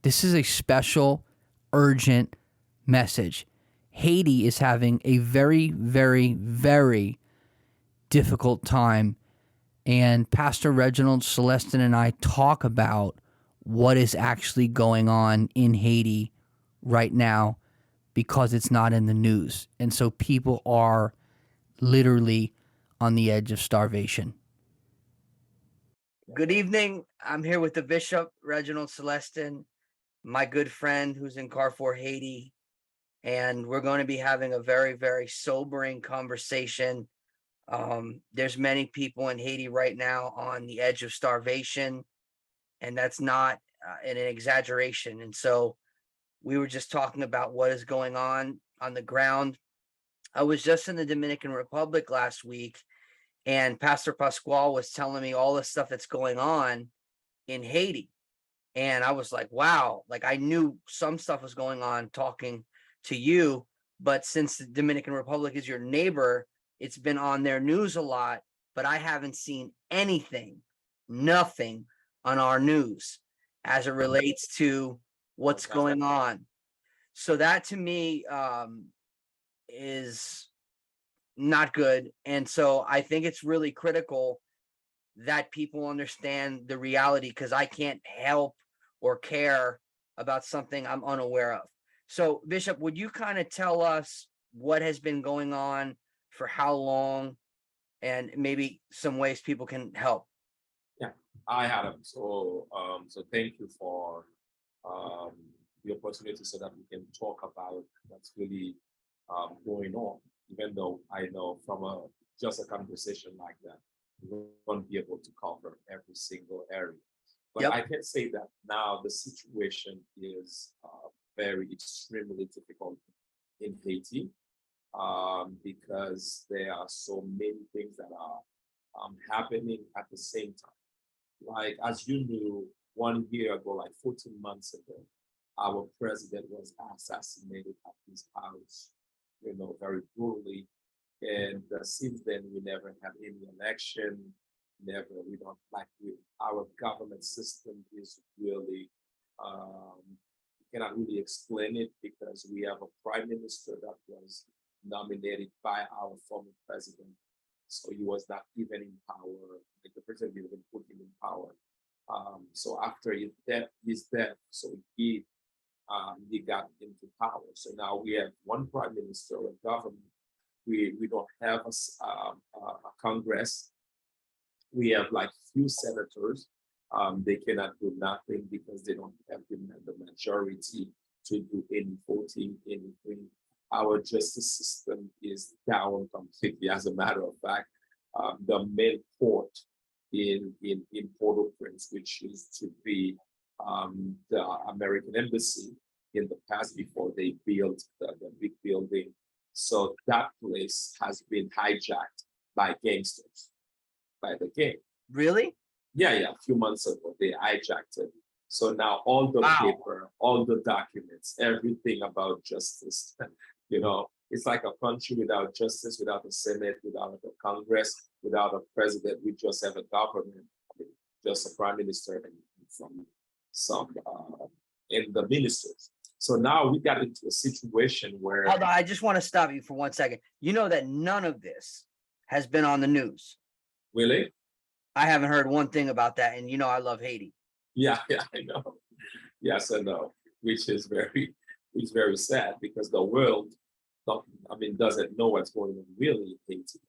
This is a special, urgent message. Haiti is having a very, very, very difficult time. And Pastor Reginald Celestin and I talk about what is actually going on in Haiti right now because it's not in the news. And so people are literally on the edge of starvation. Good evening. I'm here with the Bishop, Reginald Celestin, my good friend who's in Carrefour, Haiti. And we're going to be having a very, very sobering conversation. There's many people in Haiti right now on the edge of starvation, and that's not an exaggeration. And so we were just talking about what is going on the ground. I was just in the Dominican Republic last week, and Pastor Pasquale was telling me all the stuff that's going on in Haiti. And I was like, wow, like I knew some stuff was going on talking to you, but since the Dominican Republic is your neighbor, it's been on their news a lot, but I haven't seen anything, nothing on our news as it relates to what's going on. So that to me is not good. And so I think it's really critical that people understand the reality, because I can't help or care about something I'm unaware of. So, Bishop, would you kind of tell us what has been going on for how long, and maybe some ways people can help? Yeah, I had them. So thank you for um, the opportunity so that we can talk about what's really going on. Even though I know from just a conversation like that, we won't be able to cover every single area. But Yep. I can say that now the situation is very extremely difficult in Haiti because there are so many things that are happening at the same time. Like, as you knew, 1 year ago, like 14 months ago, our president was assassinated at his house, very brutally. And since then, we never had any election. Never, we don't like our government system is really, cannot really explain it because we have a prime minister that was nominated by our former president. So he was not even in power. Like the president didn't even put him in power. So after his death, so he got into power. So now we have one prime minister, a government. We don't have a Congress. We have like few senators. They cannot do nothing because they don't have the majority to do any voting, anything. Our justice system is down completely. As a matter of fact, the main court in Port-au-Prince, which used to be the American embassy in the past before they built the big building. So that place has been hijacked by gangsters, by the gang. Really? Yeah, a few months ago, they hijacked it. So now all the paper, all the documents, everything about justice, it's like a country without justice, without a Senate, without a Congress, without a president. We just have a government, just a prime minister and some and the ministers. So now we got into a situation where. Hold on, I just want to stop you for 1 second. You know that none of this has been on the news. Really? I haven't heard one thing about that, and I love Haiti. Yeah, I know. Yes, I know, which is very sad because the world, doesn't know what's going on really in Haiti.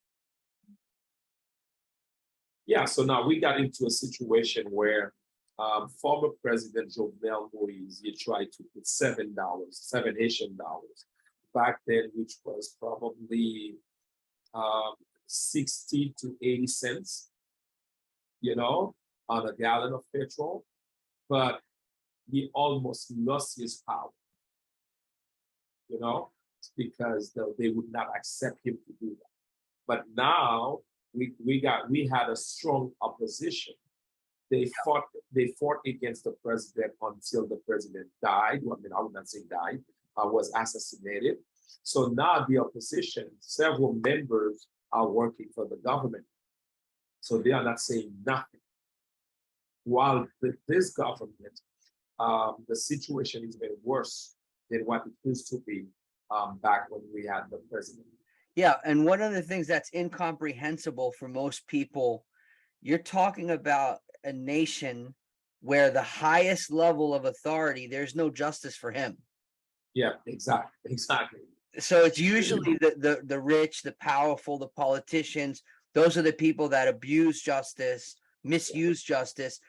Yeah, so now we got into a situation where former President Jovenel Moise, he tried to put $7, 7 Haitian dollars back then, which was probably 60 to 80 cents, on a gallon of petrol, but he almost lost his power, because they would not accept him to do that. But now we had a strong opposition. They fought against the president until the president died. Well, I would not say died, was assassinated. So now the opposition, several members are working for the government. So they are not saying nothing. While this government the situation is even worse than what it used to be back when we had the president. Yeah, and one of the things that's incomprehensible for most people, you're talking about a nation where the highest level of authority, there's no justice for him. Yeah, exactly, exactly. So it's usually the rich, the powerful, the politicians. Those are the people that abuse justice, misuse justice.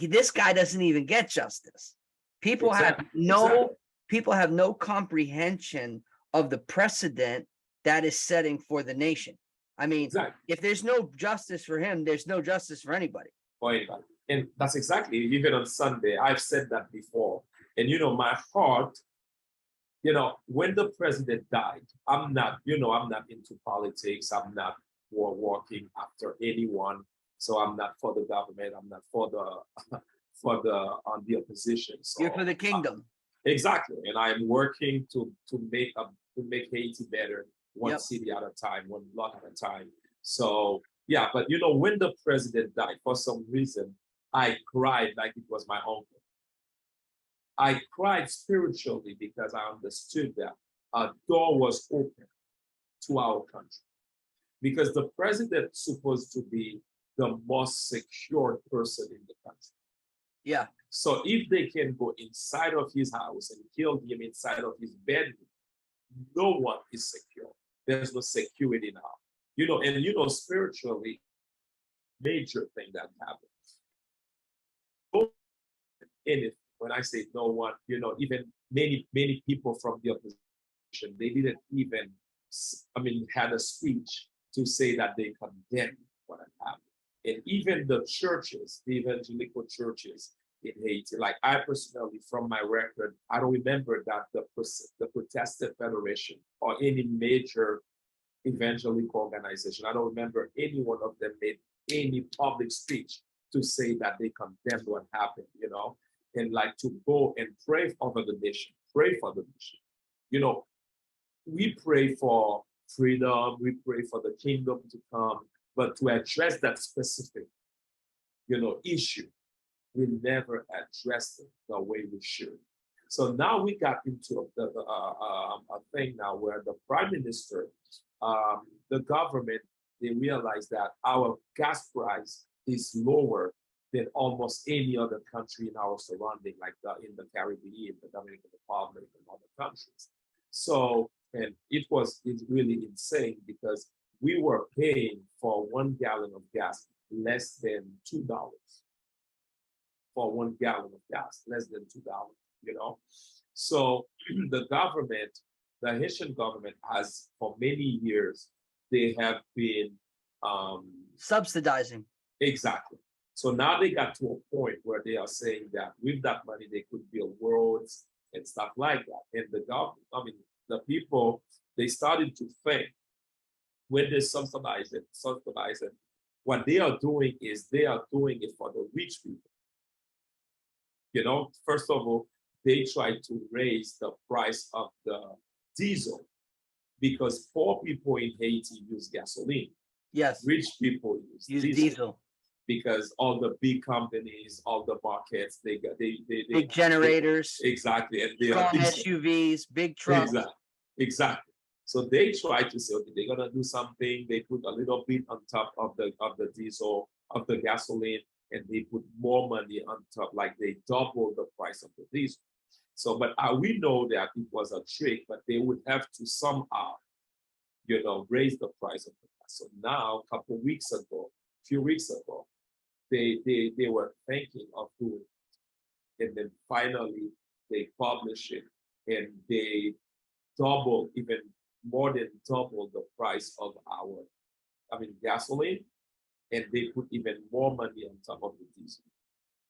This guy doesn't even get justice. People have Exactly, no exactly, people have no comprehension of the precedent that is setting for the nation. I mean, exactly. if there's no justice for him, there's no justice for anybody. For anybody. And that's exactly, even on Sunday, I've said that before. And my heart, when the president died, I'm not into politics. I'm not walking after anyone. So I'm not for the government. I'm not for the for the on the opposition. You're for So the kingdom. exactly, and I'm working to make Haiti better, one Yep. city at a time, one block at a time. So yeah, but when the president died, for some reason, I cried like it was my uncle. I cried spiritually because I understood that a door was open to our country. Because the president is supposed to be the most secure person in the country. Yeah. So if they can go inside of his house and kill him inside of his bedroom, no one is secure. There's no security now. And spiritually, major thing that happens. In it, when I say no one, even many people from the opposition, they didn't even, had a speech to say that they condemn what had happened. And even the churches, the evangelical churches in Haiti, like I personally, from my record, I don't remember that the Protestant Federation or any major evangelical organization, I don't remember any one of them made any public speech to say that they condemned what happened, and like to go and pray over the nation, pray for the nation. We pray for freedom, we pray for the kingdom to come, but to address that specific, issue, we never addressed it the way we should. So now we got into a thing now where the prime minister, the government, they realize that our gas price is lower than almost any other country in our surrounding, like in the Caribbean, the Dominican Republic, and other countries. So, and it's really insane because we were paying for 1 gallon of gas less than $2 for 1 gallon of gas, less than $2. So the government, the Haitian government has for many years, they have been Subsidizing. exactly. So now they got to a point where they are saying that with that money they could build roads and stuff like that. And the government, the people, they started to think when they subsidize it, what they are doing is they are doing it for the rich people. First of all, they try to raise the price of the diesel because poor people in Haiti use gasoline. Yes. Rich people use diesel because all the big companies, all the markets, they big generators, exactly, and they strong are SUVs, big trucks. Exactly. So they try to say, okay, they're gonna do something. They put a little bit on top of the diesel, of the gasoline, and they put more money on top, like they double the price of the diesel. So, but we know that it was a trick, but they would have to somehow, raise the price of the gas. So now, a few weeks ago, they were thinking of doing it. And then finally they published it and they even more than double the price of gasoline, and they put even more money on top of the diesel.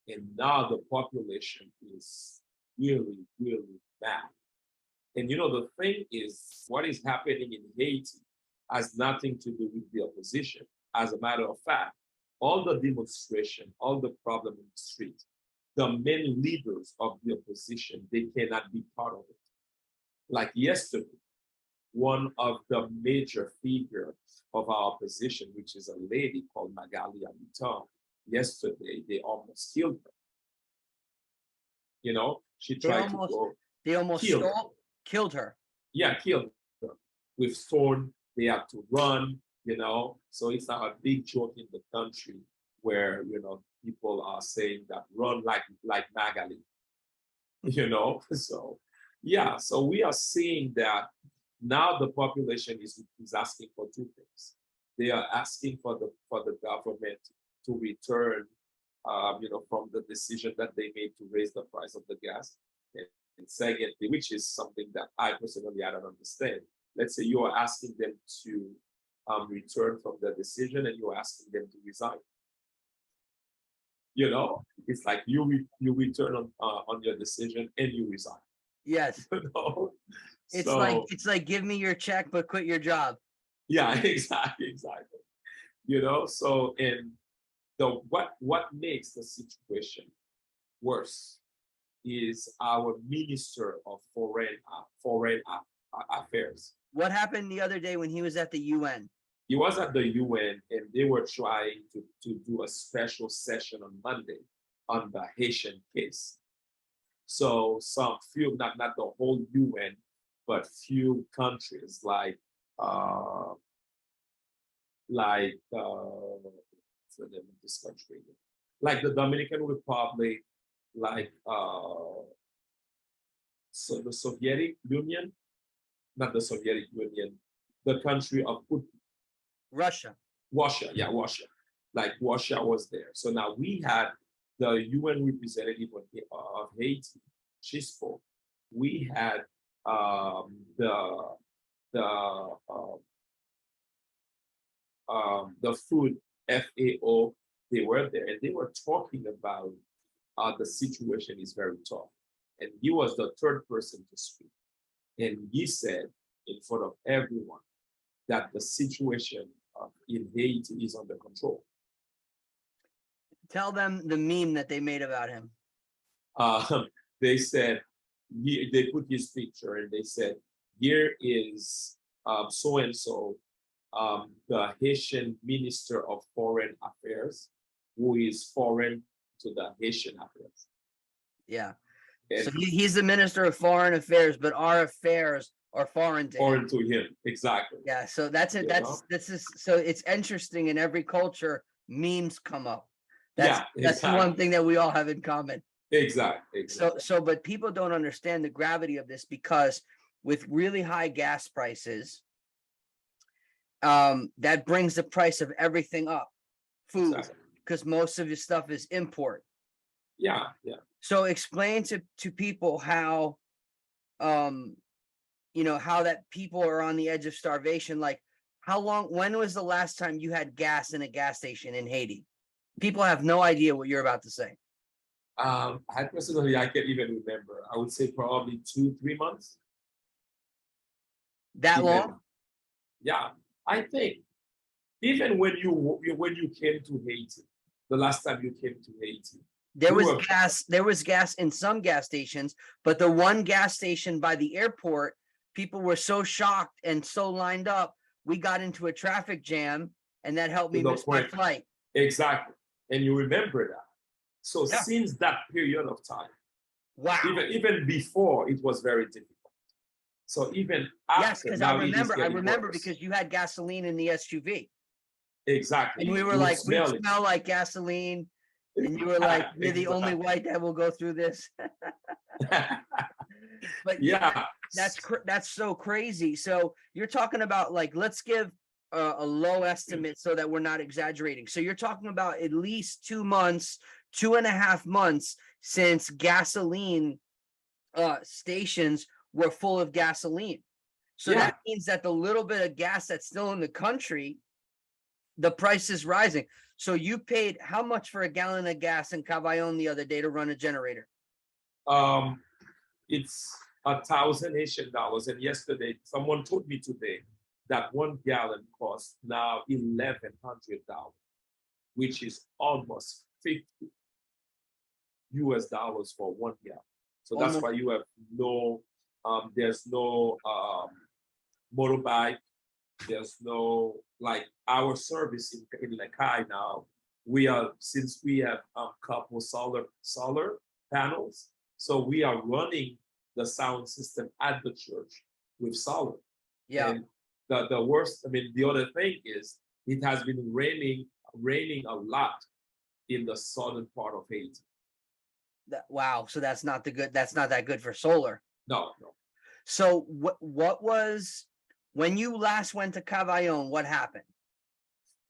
And now the population is really, really bad. And the thing is, what is happening in Haiti has nothing to do with the opposition. As a matter of fact, all the demonstration, all the problem in the street, the main leaders of the opposition, they cannot be part of it. Like yesterday, one of the major figures of our opposition, which is a lady called Magali Abiton, yesterday they almost killed her. You know, she They tried to almost go they almost kill, killed her. yeah, killed her with sword. They had to run, you know. So it's not a big joke in the country where, you know, people are saying that run like Magali, you know. So yeah, so we are seeing that now the population is asking for two things. They are asking for the government to return, you know, from the decision that they made to raise the price of the gas. And secondly, which is something that I personally I don't understand. Let's say you are asking them to return from the decision, and you're asking them to resign. You know, it's like you return on your decision and you resign. Yes. You know, It's like so give me your check, but quit your job. yeah, exactly. You know, so and the what makes the situation worse is our Minister of Foreign Affairs. What happened the other day when he was at the UN? He was at the UN and they were trying to do a special session on Monday on the Haitian case. So some few, not the whole UN, but few countries uh what's the name of this country? Like the Dominican Republic, like so the Soviet Union, not the Soviet Union, the country of Russia. Russia, yeah, Russia. Like Russia was there. So now we had the UN representative of Haiti. She spoke. We had the the food FAO. They were there and they were talking about the situation is very tough. And he was the third person to speak. And he said in front of everyone that the situation in Haiti is under control. Tell them the meme that they made about him. They said, they put his picture and they said, here is so and so, the Haitian Minister of Foreign Affairs, who is foreign to the Haitian affairs. Yeah. And so he's the Minister of Foreign Affairs, but our affairs are foreign to foreign him. to him, exactly. Yeah. So that's it. This is so it's interesting. In every culture, memes come up. That's the one thing that we all have in common. Exactly. So but people don't understand the gravity of this because with really high gas prices, that brings the price of everything up. Food, because most of your stuff is import. Yeah. So explain to people how, you know, how that people are on the edge of starvation. Like, when was the last time you had gas in a gas station in Haiti? People have no idea what you're about to say. I personally, I can't even remember. I would say probably 2-3 months. That long? Yeah, I think even when you came to Haiti, the last time you came to Haiti, there was gas in some gas stations, but the one gas station by the airport, people were so shocked and so lined up, we got into a traffic jam, and that helped me miss my flight. Exactly, and you remember that. So since that period of time, wow, even before, it was very difficult. So even after, yes, because I remember because you had gasoline in the SUV. Exactly, and we were like, we smell like gasoline. And you were like, you're the only white that will go through this. But yeah, that's so crazy. So you're talking about, like, let's give a low estimate so that we're not exaggerating. So you're talking about at least 2 months, 2.5 months since gasoline stations were full of gasoline. So that means that the little bit of gas that's still in the country, the price is rising. So you paid how much for a gallon of gas in Cavaillon the other day to run a generator? It's $1,000 Haitian. And yesterday, someone told me today that 1 gallon costs now $1,100, which is almost $50 for 1 gallon. So that's why you have there's no motorbike. There's no, like, our service in Lekai now. Since we have couple solar panels, So we are running the sound system at the church with solar. Yeah. And the worst, I mean, the other thing is it has been raining a lot in the southern part of Haiti. Wow. So that's not that's not that good for solar. No, no. So what was when you last went to Cavaillon, what happened?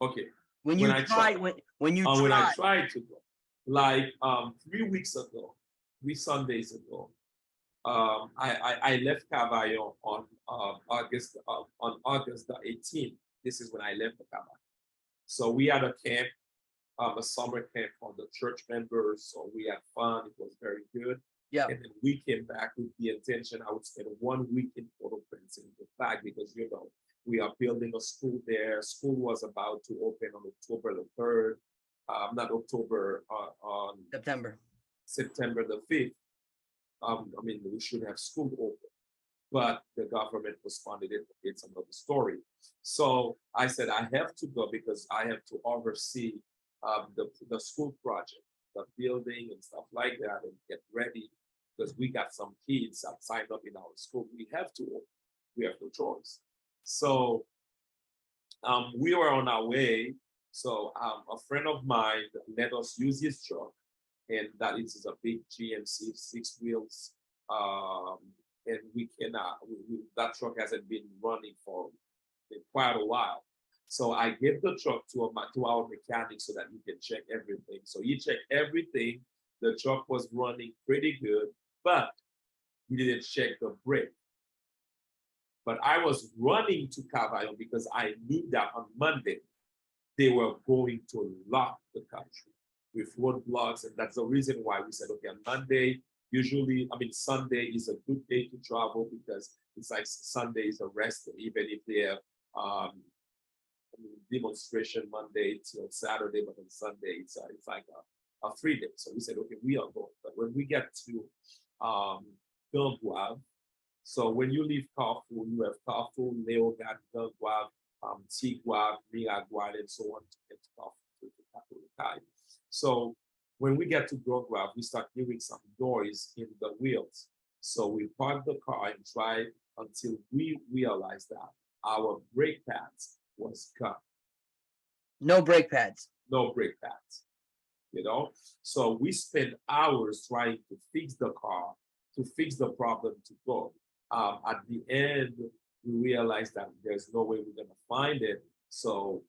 Okay. When When you I tried tried, when you when I tried, tried to go, like 3 weeks ago, 3 Sundays ago, I left Cavaillon on August the 18th. This is when I left the Cavaillon. So we had a camp, a summer camp for the church members. So we had fun. It was very good. yeah, And then we came back with the intention I would spend 1 week in Port-au-Prince in the fact because we are building a school there. School was about to open on October the 3rd, not October, on September. September the 5th. I mean, we should have school open, but the government responded it. It's another story. So I said I have to go because I have to oversee the school project, the building and stuff like that, and get ready because we got some kids that signed up in our school. We have to open. We have no choice. So we were on our way. So a friend of mine let us use his truck, and that is a big GMC 6 wheels. And we cannot. That truck hasn't been running for quite a while. So I gave the truck to our mechanic so that he can check everything. So he checked everything. The truck was running pretty good, but he didn't check the brake. But I was running to Cavaillon because I knew that on Monday they were going to lock the country with roadblocks. And that's the reason why we said, okay, on Monday, usually, I mean, Sunday is a good day to travel because it's like Sunday is a rest day, even if they have demonstration Monday till Saturday, but on Sunday, it's like a free day. So we said, okay, we are going. But when we get to Gangouave, so when you leave Carrefour, you have Carrefour, Léogane, Gangouave, Tigouave, Miraguade, and so on to get to Carrefour, to Capitol. So when we get to Gangouave, we start hearing some noise in the wheels. So we park the car and drive until we realize that our brake pads was cut. No brake pads. No brake pads. So we spent hours trying to fix the car, to fix the problem to go. At the end, we realized that there's no way we're gonna find it. So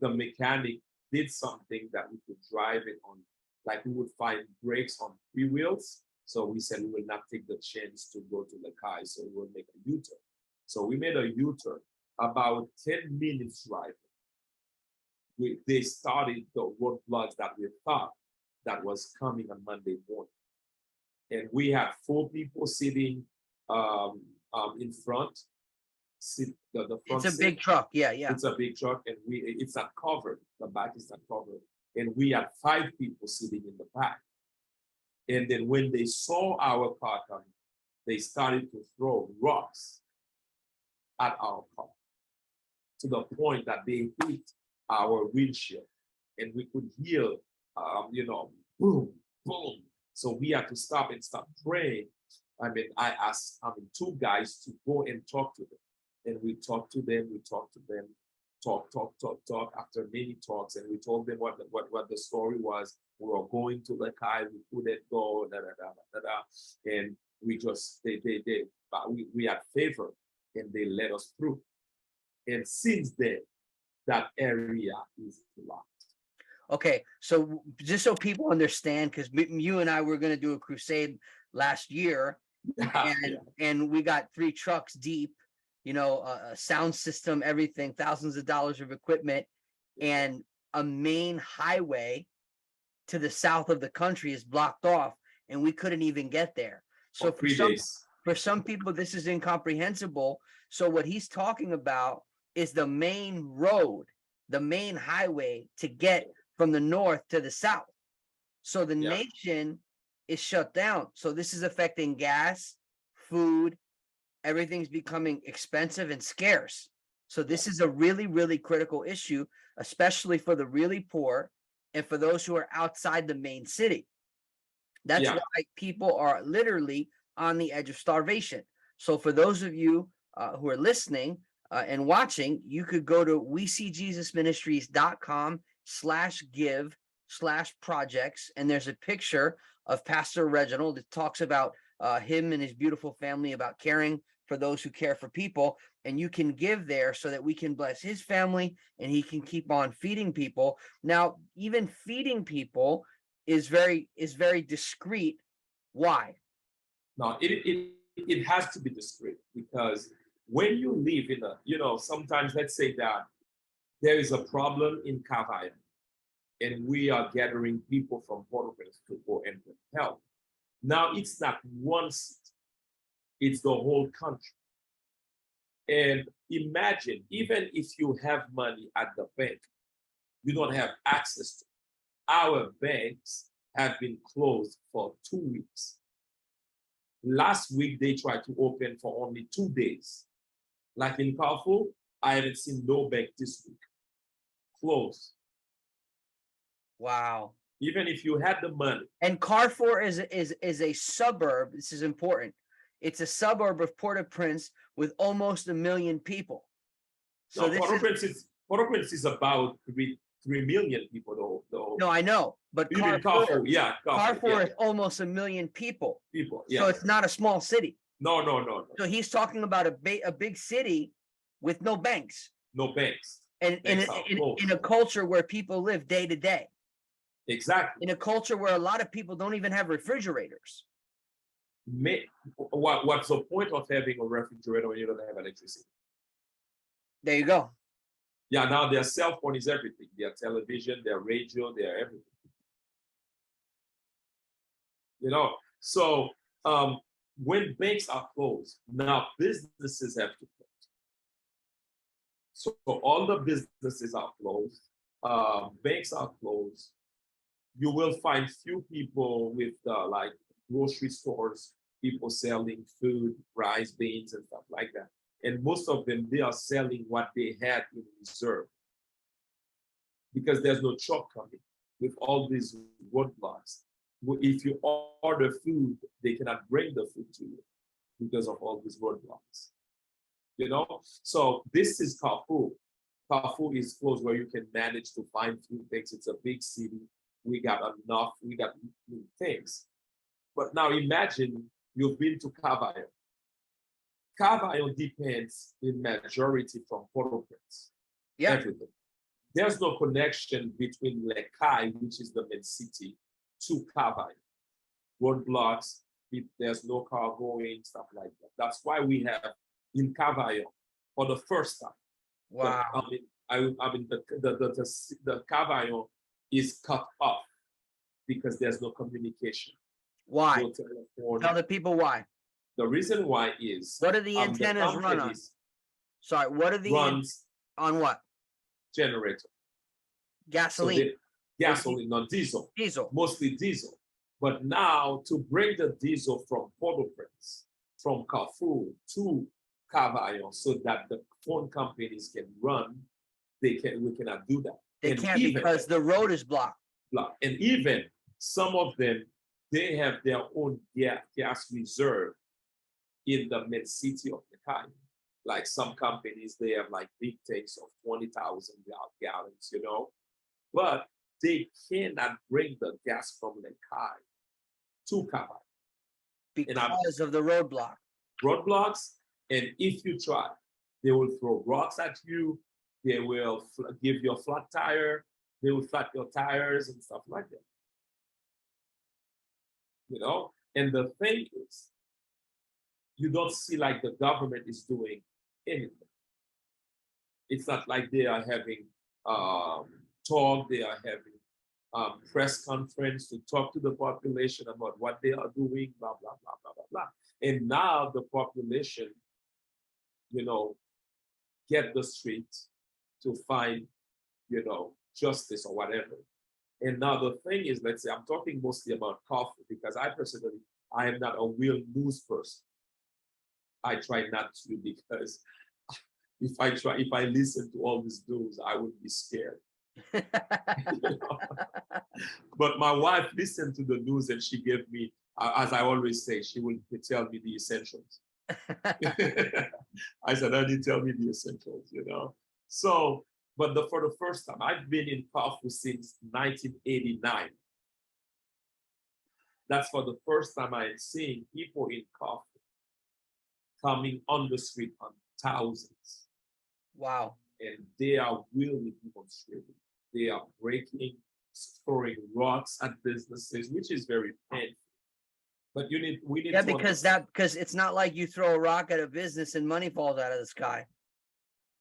the mechanic did something that we could drive it on, like we would find brakes on 3 wheels. So we said we will not take the chance to go to the car, so we will make a U-turn. So we made a U-turn. About 10 minutes driving, they started the roadblocks that we thought that was coming on Monday morning. And we had 4 people sitting in front. The front It's a seat. big truck. Yeah, yeah. It's a big truck, and it's not covered. The back is not covered. And we had 5 people sitting in the back. And then when they saw our car coming, they started to throw rocks at our car to the point that they hit our windshield. And we could hear, boom, boom. So we had to stop and start praying. I mean, I asked 2 guys to go and talk to them. And we talked to them, talk. After many talks, and we told them what the story was. We were going to the car, we couldn't go, and we just we had favor, and they let us through. And since then, that area is locked. Okay, so just so people understand, because you and I were going to do a crusade last year, and we got 3 trucks deep, a sound system, everything, thousands of dollars of equipment, and a main highway to the south of the country is blocked off, and we couldn't even get there. So for some people, this is incomprehensible. So what he's talking about is the main road, the main highway to get from the north to the south. So the nation is shut down. So this is affecting gas, food, everything's becoming expensive and scarce. So this is a really, really critical issue, especially for the really poor and for those who are outside the main city. That's Yeah. why people are literally on the edge of starvation. So for those of you who are listening and watching, you could go to weseejesusministries.com/give/projects, and there's a picture of Pastor Reginald that talks about him and his beautiful family, about caring for those who care for people. And you can give there so that we can bless his family and he can keep on feeding people. Now, even feeding people is very discreet. Why? Now, it has to be discreet because when you live in a, sometimes let's say that there is a problem in Cavite and we are gathering people from Port-au-Prince to go and help. Now, it's not one seat, it's the whole country. And imagine, even if you have money at the bank, you don't have access to it. Our banks have been closed for 2 weeks. Last week, they tried to open for only 2 days. Like in Carrefour, I haven't seen no bank this week. Closed. Wow. Even if you had the money. And Carrefour is a suburb. This is important. It's a suburb of Port-au-Prince with almost 1 million people. So no, Port-au-Prince is about 3 million people though. No, I know, but Carrefour, yeah, Carrefour is almost 1 million people. Yeah. So it's not a small city. No. So he's talking about a big city with no banks. No banks. And in a culture where people live day to day. Exactly. In a culture where a lot of people don't even have refrigerators. What's the point of having a refrigerator when you don't have electricity? There you go. Yeah, now their cell phone is everything. Their television, their radio, their everything. So when banks are closed, now businesses have to close. So all the businesses are closed. Banks are closed. You will find few people with like grocery stores, people selling food, rice, beans, and stuff like that. And most of them, they are selling what they had in reserve because there's no truck coming with all these roadblocks. If you order food, they cannot bring the food to you because of all these roadblocks. So this is Carrefour. Carrefour is close where you can manage to find few things. It's a big city. We got enough. We got things. But now imagine you've been to Cavaillon. Cavaillon depends in majority from Port-au-Prince. Yeah. Everything. There's no connection between Lekai, which is the main city, to Cavaillon. Roadblocks, if there's no car going, stuff like that. That's why we have in Cavaillon for the first time. Wow. The Cavaillon is cut off because there's no communication. Why? No telephone. Tell the people why. The reason why is what do the antennas run on? Sorry, what are the runs on what? Generator. Gasoline. So gasoline, not diesel. Diesel. Mostly diesel. But now to bring the diesel from Port-au-Prince, from Carrefour to Cavaillon, so that the phone companies can run, we cannot do that. They can't because the road is blocked. And even some of them, they have their own gas reserve in the main city of the country. Like some companies, they have like big tanks of 20,000 gallons, but they cannot bring the gas from Lekai to Cavaillon. Because of the roadblock. Roadblocks, and if you try, they will throw rocks at you, they will give you a flat tire, they will flat your tires and stuff like that. And the thing is, you don't see like the government is doing anything. It's not like they are having talk, they are having press conference to talk to the population about what they are doing, blah, blah, blah, blah, blah, blah. And now the population, get the streets to find, justice or whatever. And now the thing is, let's say I'm talking mostly about coffee because I am not a real news person. I try not to because if I listen to all these news, I would be scared. You know? But my wife listened to the news and she gave me, as I always say, she will tell me the essentials. I said, honey, tell me the essentials, you know. So, but for the first time, I've been in Corfu since 1989. That's for the first time I am seeing people in Corfu coming on the street on thousands. Wow. And they are really demonstrating. They are breaking, throwing rocks at businesses, which is very painful. But we need Yeah, to because it's not like you throw a rock at a business and money falls out of the sky.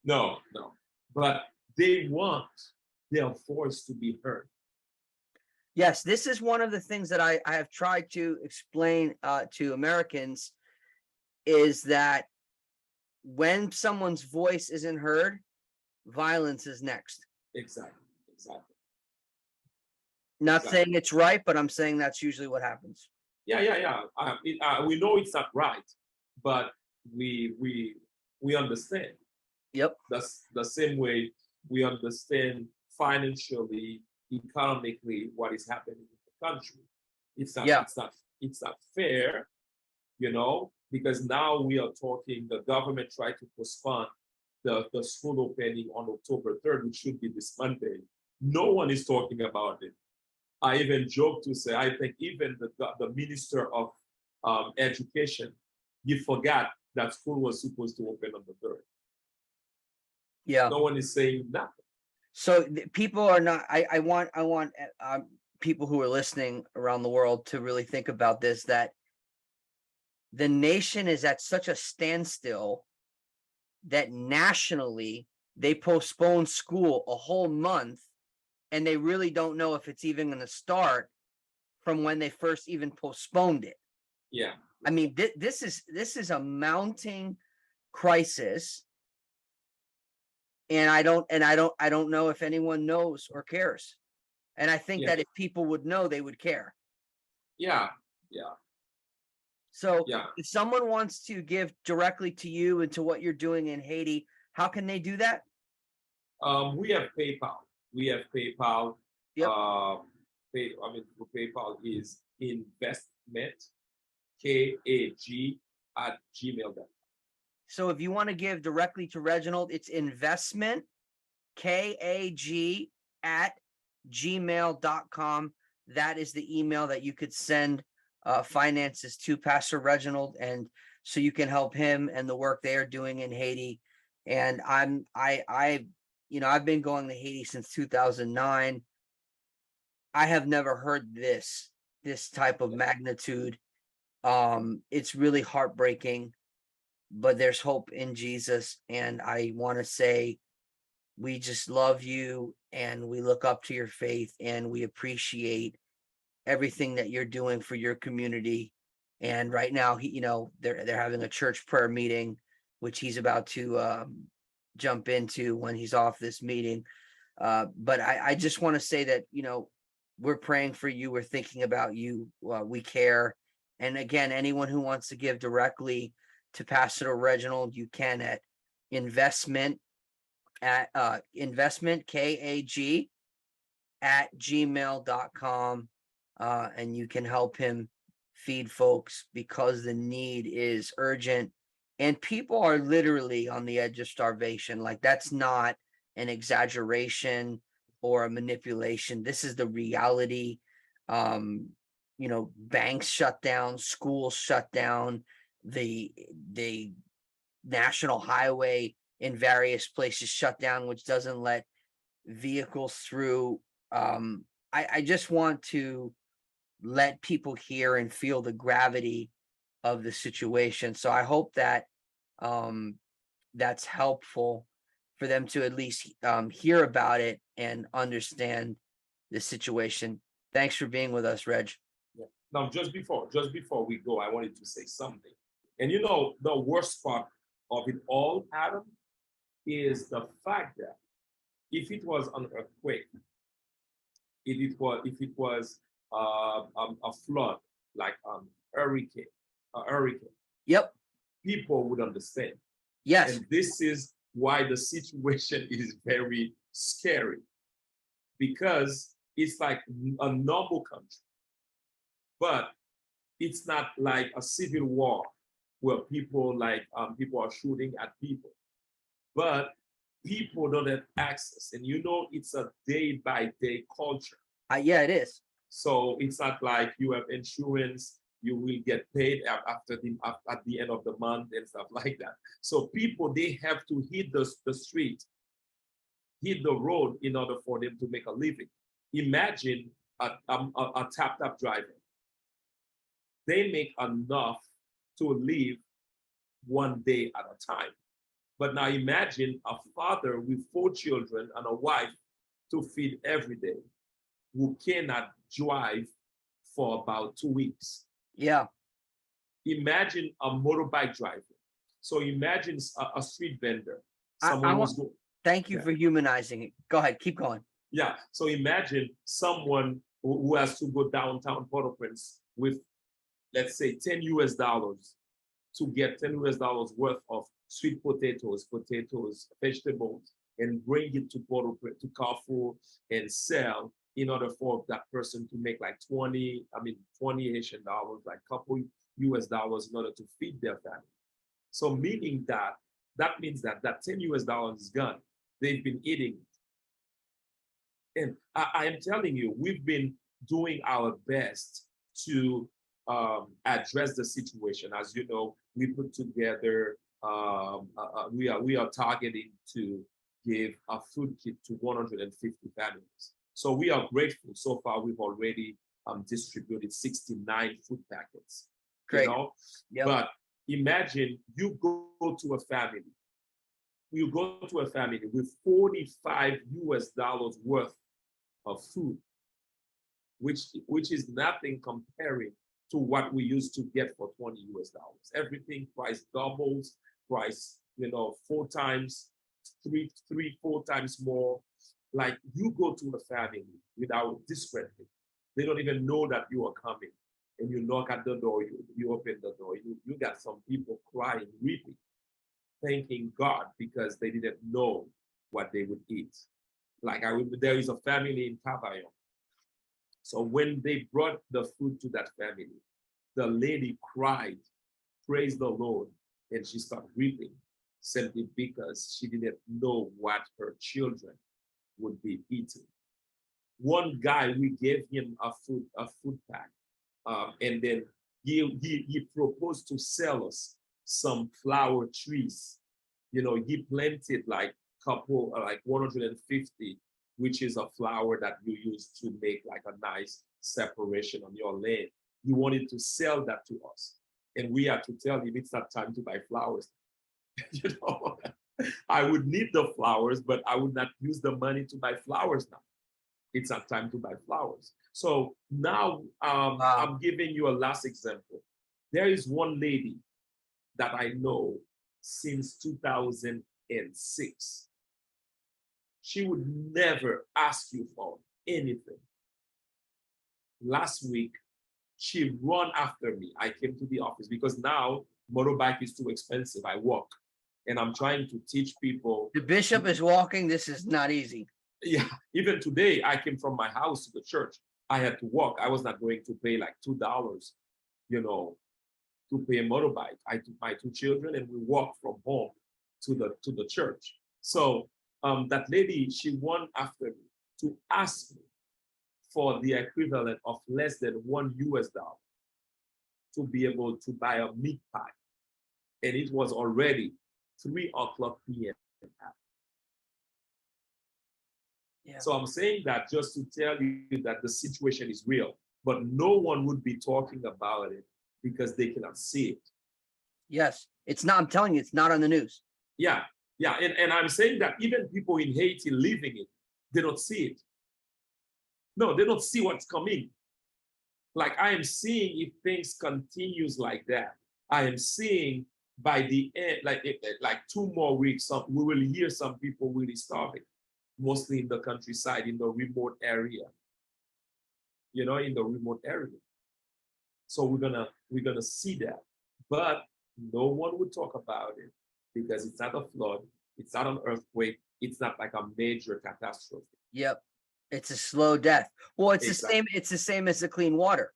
No, no. But they want their voice to be heard. Yes, this is one of the things that I have tried to explain to Americans is that when someone's voice isn't heard, violence is next. Exactly, exactly. Not Exactly. saying it's right, but I'm saying that's usually what happens. Yeah. We know it's not right, but we understand. Yep. That's the same way we understand financially, economically, what is happening in the country. Yeah. It's not fair, you know, because now we are talking, the government tried to postpone the school opening on October 3rd, which should be this Monday. No one is talking about it. I even joke to say, I think even the Minister of Education, he forgot that school was supposed to open on the 3rd. Yeah. No one is saying nothing. So people are not. I want people who are listening around the world to really think about this. That the nation is at such a standstill that nationally they postpone school a whole month, and they really don't know if it's even going to start from when they first even postponed it. Yeah. I mean, this is a mounting crisis, and I don't know if anyone knows or cares. And I think that if people would know, they would care. Yeah. So if someone wants to give directly to you and to what you're doing in Haiti, how can they do that? We have PayPal. Yep. For PayPal is investment, KAG at gmail.com. So if you want to give directly to Reginald, it's investment, KAG at gmail.com. That is the email that you could send finances to Pastor Reginald, and so you can help him and the work they are doing in Haiti. And I've been going to Haiti since 2009. I have never heard this type of magnitude. It's really heartbreaking, but there's hope in Jesus. And I want to say, we just love you and we look up to your faith and we appreciate everything that you're doing for your community. And right now, they're having a church prayer meeting, which he's about to jump into when he's off this meeting. But I just want to say that, we're praying for you. We're thinking about you. We care. And again, anyone who wants to give directly to Pastor Reginald, you can at investment KAG at gmail.com. And you can help him feed folks because the need is urgent. And people are literally on the edge of starvation. Like, that's not an exaggeration or a manipulation. This is the reality. Banks shut down, schools shut down, the national highway in various places shut down, which doesn't let vehicles through. I just want to let people hear and feel the gravity of the situation. So I hope that that's helpful for them to at least hear about it and understand the situation. Thanks for being with us, Reg. Yeah. Now, just before we go, I wanted to say something. And the worst part of it all, Adam, is the fact that if it was an earthquake, if it was a flood, like a hurricane, Yep. people would understand. Yes. And this is why the situation is very scary. because it's like a normal country, but it's not like a civil war where people are shooting at people, but people don't have access. And it's a day by day culture. Yeah, it is. So it's not like you have insurance, you will get paid at the end of the month and stuff like that. So people, they have to hit the street, hit the road in order for them to make a living. Imagine a tap driver. They make enough to live one day at a time. But now imagine a father with 4 children and a wife to feed every day who cannot drive for about 2 weeks. Yeah. Imagine a motorbike driver. So imagine a street vendor. I want. Thank you Yeah. for humanizing it. Go ahead, keep going. Yeah. So imagine someone who has to go downtown Port-au-Prince with, let's say, $10 to get $10 worth of sweet potatoes, vegetables, and bring it to Port-au-Prince, to Carrefour, and sell in order for that person to make like 20 Haitian dollars, like couple US dollars in order to feed their family. So meaning that means that $10 is gone. They've been eating it. And I am telling you, we've been doing our best to address the situation. As you know, we put together, we are targeting to give a food kit to 150 families. So we are grateful. So far, we've already distributed 69 food packets. Great. Yep. But imagine you go to a family with $45 worth of food, which is nothing comparing to what we used to get for $20. Everything price doubles, price 4 times, 4 times more. Like, you go to a family without discrediting, they don't even know that you are coming, and you knock at the door, you open the door, you got some people crying, weeping, thanking God because they didn't know what they would eat. Like, there is a family in Pavillon. So when they brought the food to that family, the lady cried, praised the Lord, and she started weeping simply because she didn't know what her children would be eating. One guy, we gave him a food pack, and then he proposed to sell us some flower trees. He planted like 150, which is a flower that you use to make like a nice separation on your land. He wanted to sell that to us, and we had to tell him it's not time to buy flowers. I would need the flowers, but I would not use the money to buy flowers now. It's not time to buy flowers. So now Wow. I'm giving you a last example. There is one lady that I know since 2006. She would never ask you for anything. Last week, she ran after me. I came to the office because now motorbike is too expensive. I walk, and I'm trying to teach people. The bishop is walking. This is not easy. Yeah, even today, I came from my house to the church. I had to walk. I was not going to pay like $2, to pay a motorbike. I took my 2 children and we walked from home to the church. So that lady, she went after me to ask me for the equivalent of less than $1 to be able to buy a meat pie. And it was already 3:00 p.m. Yeah. So I'm saying that just to tell you that the situation is real, but no one would be talking about it because they cannot see it. Yes, it's not. I'm telling you, it's not on the news. Yeah, yeah. And I'm saying that even people in Haiti living it, they don't see it. No, they don't see what's coming. Like, I am seeing, if things continues like that, I am seeing by the end, like 2 more weeks, we will hear some people really starving, mostly in the countryside, in the remote area. In the remote area. So we're gonna see that, but no one would talk about it because it's not a flood, it's not an earthquake, it's not like a major catastrophe. Yep. It's a slow death. Well, Exactly. it's the same as the clean water.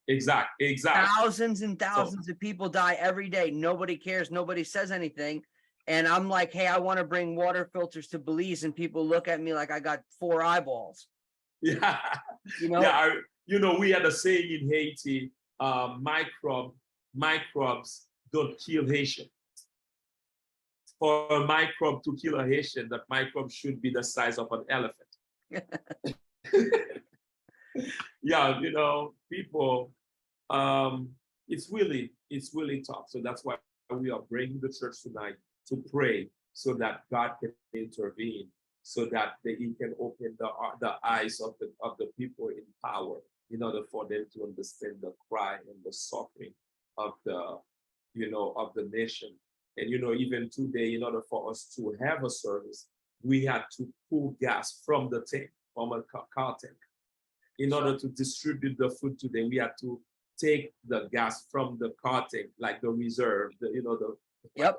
Exactly. Exactly. Thousands and So thousands of people die every day. Nobody cares. Nobody says anything. And I'm like, hey, I want to bring water filters to Belize, and people look at me like I got 4 eyeballs. yeah, You yeah. know, We had a saying in Haiti: microbes don't kill Haitian. For a microbe to kill a Haitian, that microbe should be the size of an elephant. Yeah, people. Um, it's really tough. So that's why we are bringing the church tonight to pray so that God can intervene, so that He can open the eyes of the people in power in order for them to understand the cry and the suffering of the nation. And even today, in order for us to have a service, we had to pull gas from the tank, from a car tank. In order to distribute the food today, we had to take the gas from the car tank, like the reserve, the yep.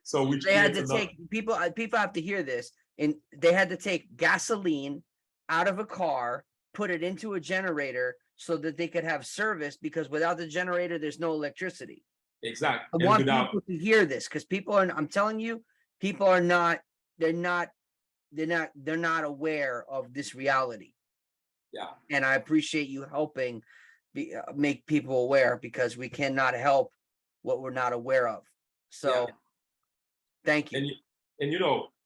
so which They had creates to another. take people have to hear this, and they had to take gasoline out of a car, put it into a generator so that they could have service, because without the generator, there's no electricity. I Exactly. And want without, people to hear this, because people are, I'm telling you, people are not, they're not aware of this reality. yeah, And I appreciate you helping make people aware, because we cannot help what we're not aware of. yeah. So thank you. And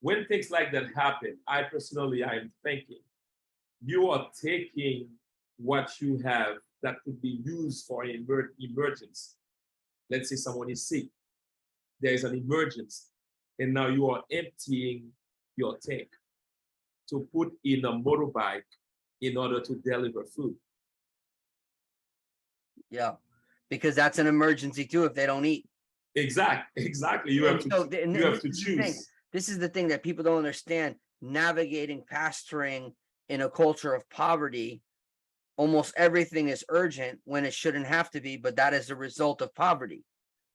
when things like that happen, I personally I am thinking you are taking what you have that could be used for an emergency. Let's say someone is sick, there is an emergency, and now you are emptying your tank to put in a motorbike in order to deliver food. Yeah, because that's an emergency too if they don't eat. Exactly. You have And to so, you and have this to is the thing. choose. This is the thing that people don't understand. Navigating, pastoring in a culture of poverty, almost everything is urgent when it shouldn't have to be, but that is a result of poverty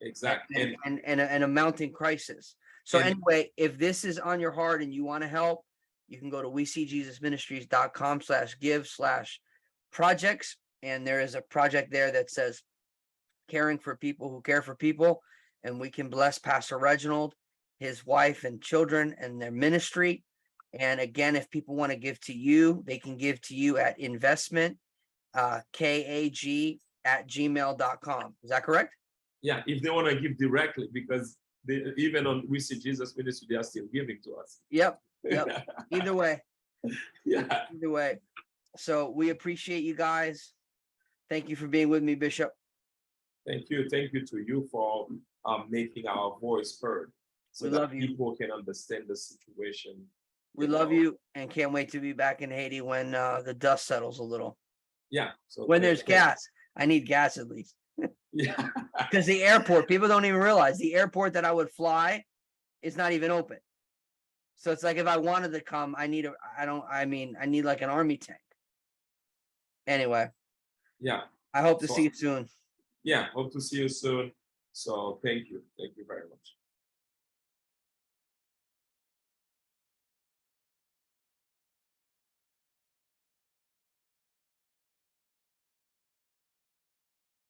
Exactly. and a mounting crisis. So And anyway, if this is on your heart and you want to help, you can go to weseejesusministries.com/give/projects, and there is a project there that says caring for people who care for people, and we can bless Pastor Reginald, his wife and children, and their ministry. And again, if people want to give to you, they can give to you at investment KAG@gmail.com. Is that correct? yeah, if they want to give directly, because even on We See Jesus Ministry, they are still giving to us. Yep. Either way. Yeah. Either way. So we appreciate you guys. Thank you for being with me, Bishop. Thank you to you for making our voice heard, so We that love you. people can understand the situation. We love you, and can't wait to be back in Haiti when the dust settles a little. Yeah. So when there's gas. I need gas at least. Yeah. Because the airport, people don't even realize the airport that I would fly is not even open. So it's like if I wanted to come, I need like an army tank. Anyway. Yeah. I hope to see you soon. Yeah, hope to see you soon. So thank you.